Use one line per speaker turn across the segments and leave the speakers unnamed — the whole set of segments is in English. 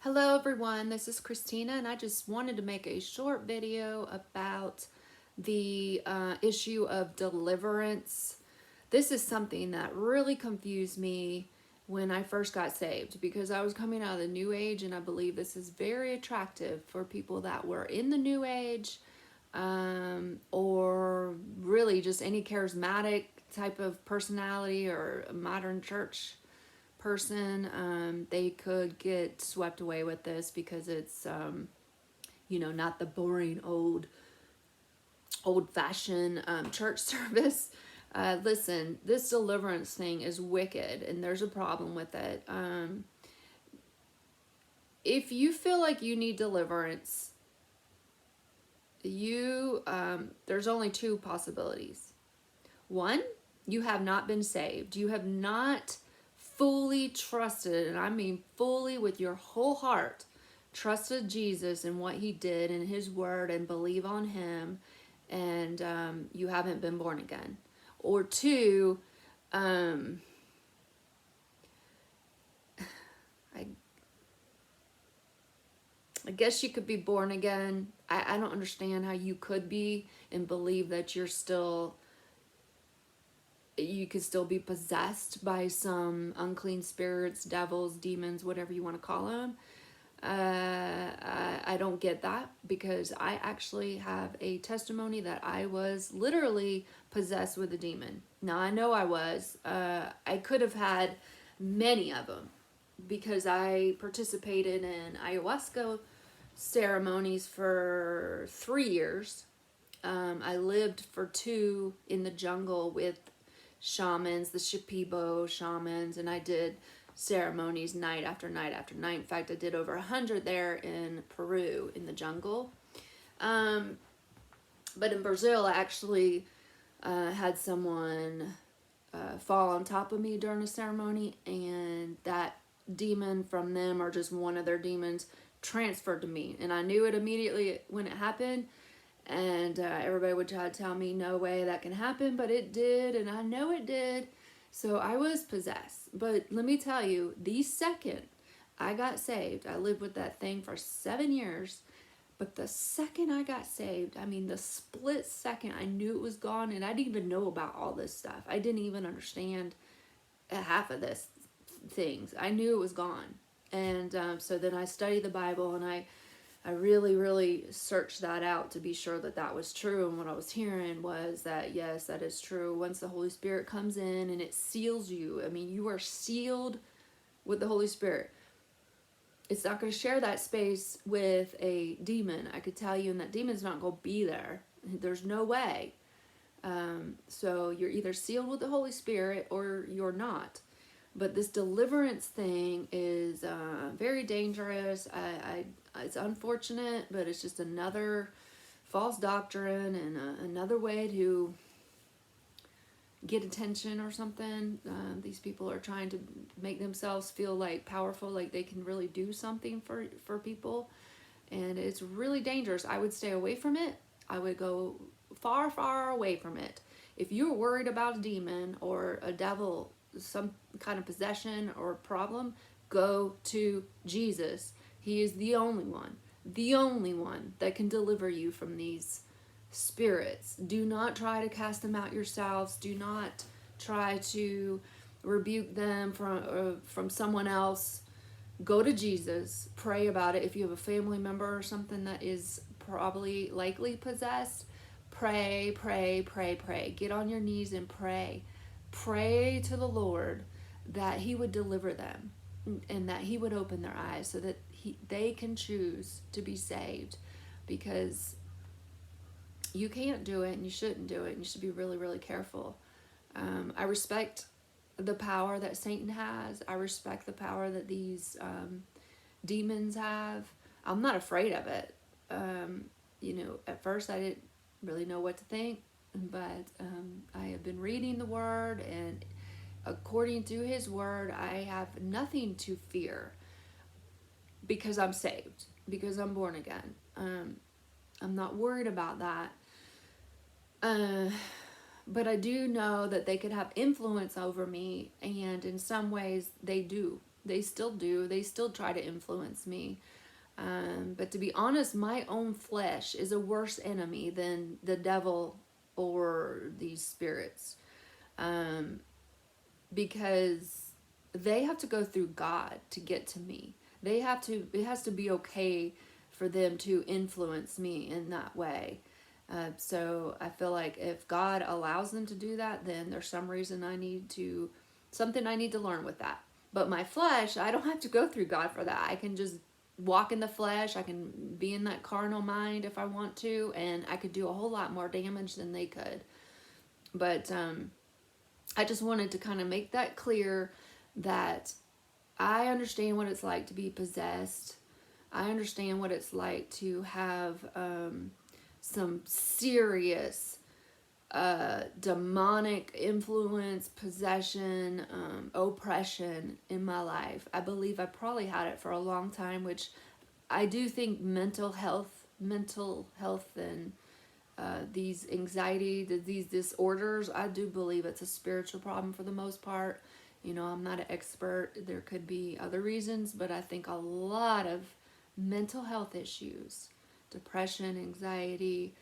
Hello everyone, this is Christina and I just wanted to make a short video about the issue of deliverance. This is something that really confused me when I first got saved because I was coming out of the New Age, and I believe this is very attractive for people that were in the New Age, or really just any charismatic type of personality or a modern church person. They could get swept away with this because it's not the boring old-fashioned church service. Listen, this deliverance thing is wicked and there's a problem with it. If you feel like you need deliverance, there's only two possibilities. One, you have not been saved. You have not fully trusted, and I mean fully with your whole heart, trusted Jesus and what he did and his word and believe on him, and you haven't been born again. Or two, I guess you could be born again. I don't understand how you could be and believe that you could still be possessed by some unclean spirits, devils, demons, whatever you want to call them. I don't get that, because I actually have a testimony that I was literally possessed with a demon. Now, I know I was. I could have had many of them because I participated in ayahuasca ceremonies for 3 years. I lived for 2 in the jungle with shamans, the Shipibo shamans, and I did ceremonies night after night after night. In fact, I did over 100 there in Peru in the jungle. But in Brazil, I actually had someone fall on top of me during a ceremony, and that demon from them, or just one of their demons, transferred to me, and I knew it immediately when it happened. And everybody would try to tell me, no way that can happen, but it did, and I know it did. So I was possessed. But let me tell you, the second I got saved, I lived with that thing for 7 years, but the second I got saved, I mean the split second, I knew it was gone, and I didn't even know about all this stuff. I didn't even understand half of this things. I knew it was gone. And so then I studied the Bible, and I really searched that out to be sure that that was true. And what I was hearing was that, yes, that is true. Once the Holy Spirit comes in and it seals you, I mean, you are sealed with the Holy Spirit. It's not going to share that space with a demon, I could tell you, and that demon's not going to be there. There's no way. So you're either sealed with the Holy Spirit or you're not. But this deliverance thing is very dangerous. It's unfortunate, but it's just another false doctrine and another way to get attention or something. These people are trying to make themselves feel like powerful, like they can really do something for people. And it's really dangerous. I would stay away from it. I would go far away from it. If you're worried about a demon or a devil, some kind of possession or problem, go to Jesus. He is the only one that can deliver you from these spirits. Do not try to cast them out yourselves. Do not try to rebuke them from someone else. Go to Jesus. Pray about it. If you have a family member or something that is probably likely possessed, pray. Get on your knees and pray. Pray to the Lord that he would deliver them and that he would open their eyes so that they can choose to be saved, because you can't do it and you shouldn't do it, and you should be really careful. I respect the power that Satan has. I respect the power that these demons have. I'm not afraid of it. At first I didn't really know what to think, but I have been reading the word, and according to his word, I have nothing to fear because I'm saved, because I'm born again. I'm not worried about that. But I do know that they could have influence over me, and in some ways they do. They still do. They still try to influence me. But to be honest, my own flesh is a worse enemy than the devil or these spirits. Um, because they have to go through God to get to me. It has to be okay for them to influence me in that way. So I feel like if God allows them to do that, then there's some reason something I need to learn with that. But my flesh, I don't have to go through God for that. I can just walk in the flesh. I can be in that carnal mind if I want to, and I could do a whole lot more damage than they could. But I just wanted to kind of make that clear that I understand what it's like to be possessed. I understand what it's like to have some serious demonic influence, possession, oppression in my life. I believe I probably had it for a long time, which I do think mental health and these anxiety, these disorders, I do believe it's a spiritual problem for the most part. You know, I'm not an expert. There could be other reasons, but I think a lot of mental health issues, depression, anxiety,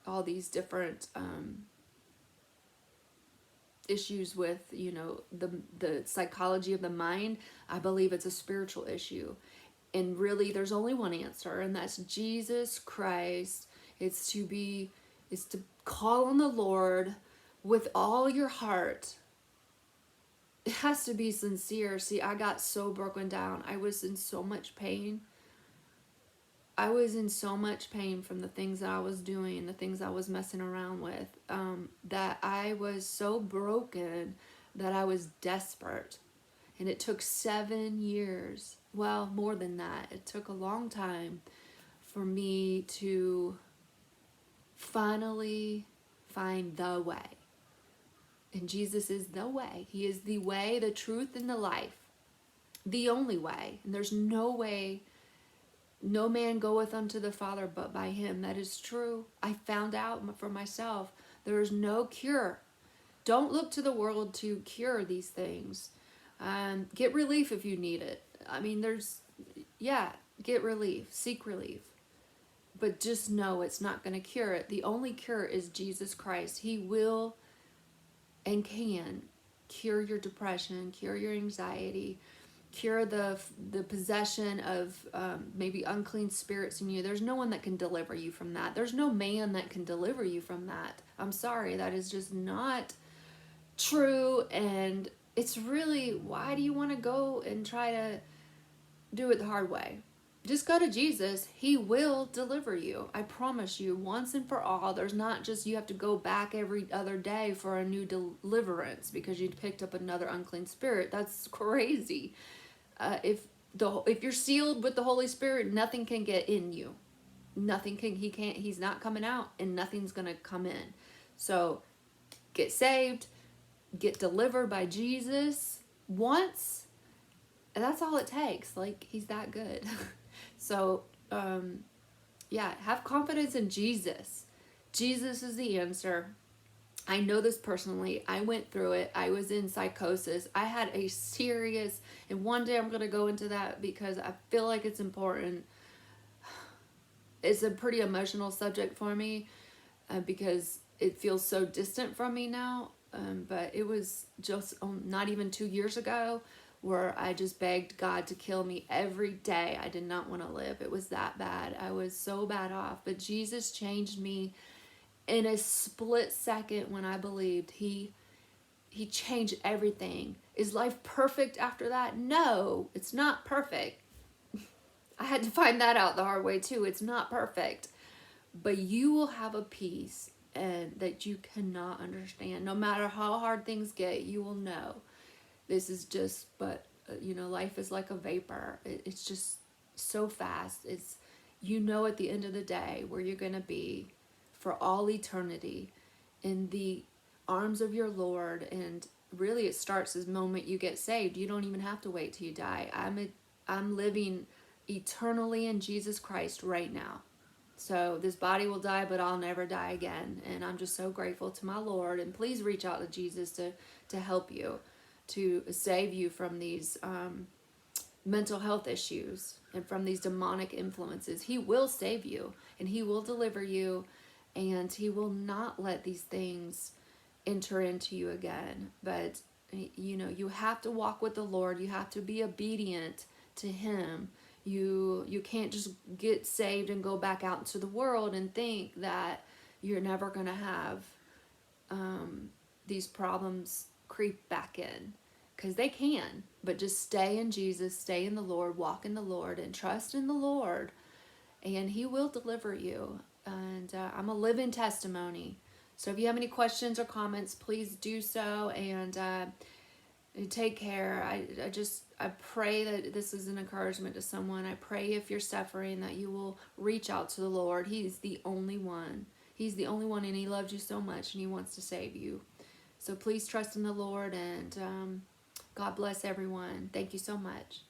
all these different issues with, you know, the psychology of the mind, I believe it's a spiritual issue. And really, there's only one answer, and that's Jesus Christ. It's to call on the Lord with all your heart. It has to be sincere. See, I got so broken down. I was in so much pain. I was in so much pain from the things that I was doing, the things I was messing around with, that I was so broken that I was desperate. And it took 7 years, well, more than that. It took a long time for me to finally find the way. And Jesus is the way. He is the way, the truth, and the life. The only way. And there's no way, no man goeth unto the Father but by him. That is true. I found out for myself. There is no cure. Don't look to the world to cure these things. Get relief if you need it. I mean, get relief, seek relief. But just know it's not going to cure it. The only cure is Jesus Christ. He will and can cure your depression, cure your anxiety, cure the possession of maybe unclean spirits in you. There's no one that can deliver you from that. There's no man that can deliver you from that. I'm sorry, that is just not true. And it's really, why do you want to go and try to do it the hard way? Just go to Jesus. He will deliver you. I promise you, once and for all. There's not just you have to go back every other day for a new deliverance because you picked up another unclean spirit. That's crazy. If you're sealed with the Holy Spirit, nothing can get in you. He's not coming out, and nothing's going to come in. So get saved, get delivered by Jesus once, and that's all it takes. Like, he's that good. So, have confidence in Jesus. Jesus is the answer. I know this personally. I went through it. I was in psychosis. I had a serious, and one day I'm going to go into that because I feel like it's important. It's a pretty emotional subject for me because it feels so distant from me now. But it was just not even 2 years ago where I just begged God to kill me every day. I did not want to live. It was that bad. I was so bad off. But Jesus changed me in a split second when I believed. He changed everything. Is life perfect after that? No, it's not perfect. I had to find that out the hard way too. It's not perfect. But you will have a peace and that you cannot understand. No matter how hard things get, you will know. This is just, life is like a vapor. It's just so fast. It's, at the end of the day where you're going to be for all eternity in the arms of your Lord. And really it starts the moment you get saved. You don't even have to wait till you die. I'm living eternally in Jesus Christ right now. So this body will die, but I'll never die again. And I'm just so grateful to my Lord. And please reach out to Jesus to help you. to save you from these mental health issues and from these demonic influences. He will save you and he will deliver you, and he will not let these things enter into you again. But you know, you have to walk with the Lord. You have to be obedient to him. You can't just get saved and go back out into the world and think that you're never going to have these problems creep back in, because they can. But just stay in Jesus, stay in the Lord, walk in the Lord, and trust in the Lord, and he will deliver you. And I'm a living testimony. So if you have any questions or comments, please do so, and take care. I pray that this is an encouragement to someone. I pray if you're suffering that you will reach out to the Lord. He's the only one. He's the only one, and he loves you so much, and he wants to save you. So please trust in the Lord, and God bless everyone. Thank you so much.